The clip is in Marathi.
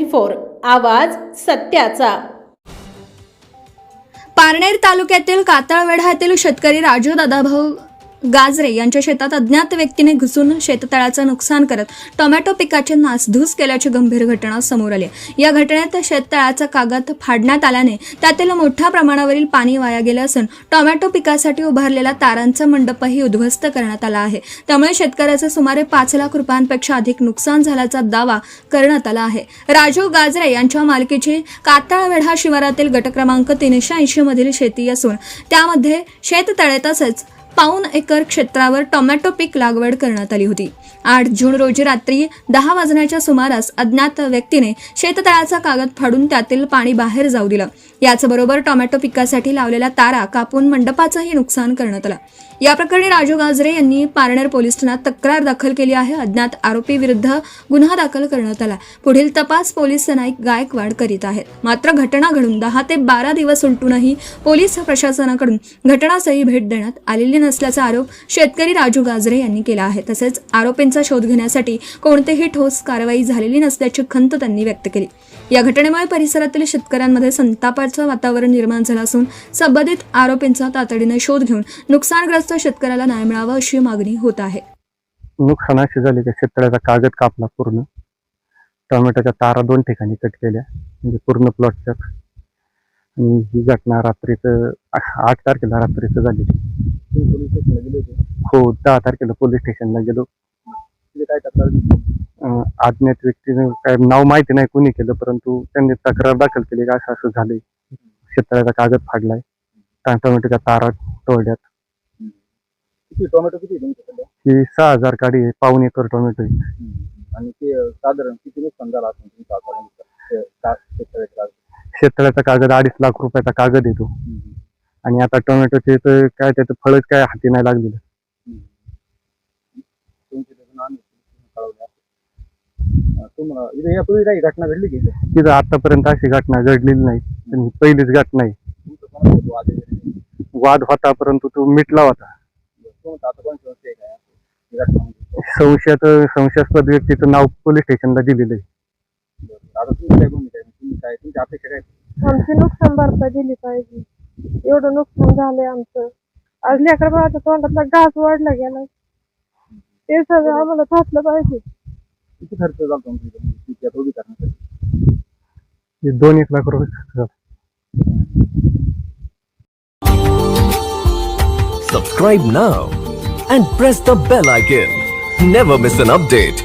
24 आवाज सत्याचा। पारनेर तालुक्यातील कातळवेढा येथील शेतकरी राजू दादाभाऊ गाजरे यांच्या शेतात अज्ञात व्यक्तीने घुसून शेततळ्याचं नुकसान करत टोमॅटो पिकाचे नासधूस केल्याची गंभीर घटना समोर आली। या घटनेत शेततळ्याचा कागद फाडण्यात आल्याने त्यातील मोठ्या प्रमाणावरील पाणी वाया गेले असून टोमॅटो पिकासाठी उभारलेला तारांचा मंडपही उद्ध्वस्त करण्यात आला आहे। त्यामुळे शेतकऱ्याचे सुमारे 5 लाख रुपयांपेक्षा अधिक नुकसान झाल्याचा दावा करण्यात आला आहे। राजू गाजरे यांच्या मालकीची कातळवेढा शिवारातील गट क्रमांक 380 मधील शेती असून त्यामध्ये शेततळे तसेच 1.25 एकर क्षेत्रावर टोमॅटो पीक लागवड करण्यात आली होती। 8 जून रोजी रात्री 10 वाजण्याच्या सुमारास अज्ञात व्यक्तीने शेततळ्याचा कागद फाडून त्यातील पाणी बाहेर जाऊ दिलं। याचबरोबर टोमॅटो पिकासाठी लावलेल्या तारा कापून मंडपाचंही नुकसान करण्यात आलं। या प्रकरणी राजू गाजरे यांनी पारनेर पोलीस ठाण्यात तक्रार दाखल केली आहे। अज्ञात आरोपी विरुद्ध गुन्हा दाखल करण्यात आला। पुढील तपास पोलीस नाईक गायकवाड करीत आहेत। मात्र घटना घडून 10 ते 12 दिवस उलटूनही पोलीस प्रशासनाकडून घटनास्थळी भेट देण्यात आलेली नसल्याचा आरोप शेतकरी राजू गाजरे यांनी केला आहे। तसेच आरोपींचा शोध घेण्यासाठी कोणतीही ठोस कारवाई झालेली नसल्याची खंत त्यांनी व्यक्त केली। या घटनेमुळे परिसरातील शेतकऱ्यांमध्ये संतापाचं वातावरण निर्माण झालं असून संबंधित आरोपींचा तातडीने शोध घेऊन नुकसानग्रस्त शेतकऱ्याला न्याय मिळावा अशी मागणी होत आहे। नुकसान अशी झाली की शेततळ्याचा कागद कापला पूर्ण, टोमॅटोच्या तारा 2 ठिकाणी कट केल्या म्हणजे पूर्ण प्लॉटच्या। आणि ही घटना रात्रीचं 8 तारखेला रात्रीचं झाली। पोलीस स्टेशनला गेले होते? हो, 10 तारखेला पोलीस स्टेशनला गेलो। काय तक्रार दिली? अज्ञात व्यक्तीने काय नाव माहिती नाही कोणी केलं, परंतु त्यांनी तक्रार दाखल केली की असं झालंय, शेततळ्याचा कागद फाडलाय, टोमॅटोच्या तारा तोडल्यात। किती टोमॅटो किती तुमच्याकडे? ही 6000 काडी आहे, 1.25 एकर टोमॅटो आहे। आणि ते साधारण किती नुकसान झालं असेल तुमच्या शेतकऱ्याचं? शेततळ्याचा कागद 2.5 लाख रुपयाचा कागद येतो। आणि आता टोमॅटोचे तर काय त्याचं फळच काय हाती नाही लागलेलं। यापूर्वी काही घटना घडली की तिथं आतापर्यंत अशी घटना घडलेली नाही, पण ही पहिलीच घटना आहे। वाद होता परंतु तो मिटला होता। संशयास्पद व्यक्तीचं नाव पोलीस स्टेशनला दिलेलं आहे। आमची नुकसान भरपाई दिली पाहिजे। एवढं नुकसान झालंय आमचं। आज लेकरं बाळाच्या तोंडातला घास वाढला गेला, ते सगळं आम्हाला थाटलं पाहिजे। किती खर्च झाला तुमच्या उभी करण्यासाठी? 2-1 लाख रुपये खर्च झाला। Subscribe now and press the bell icon. Never miss an update.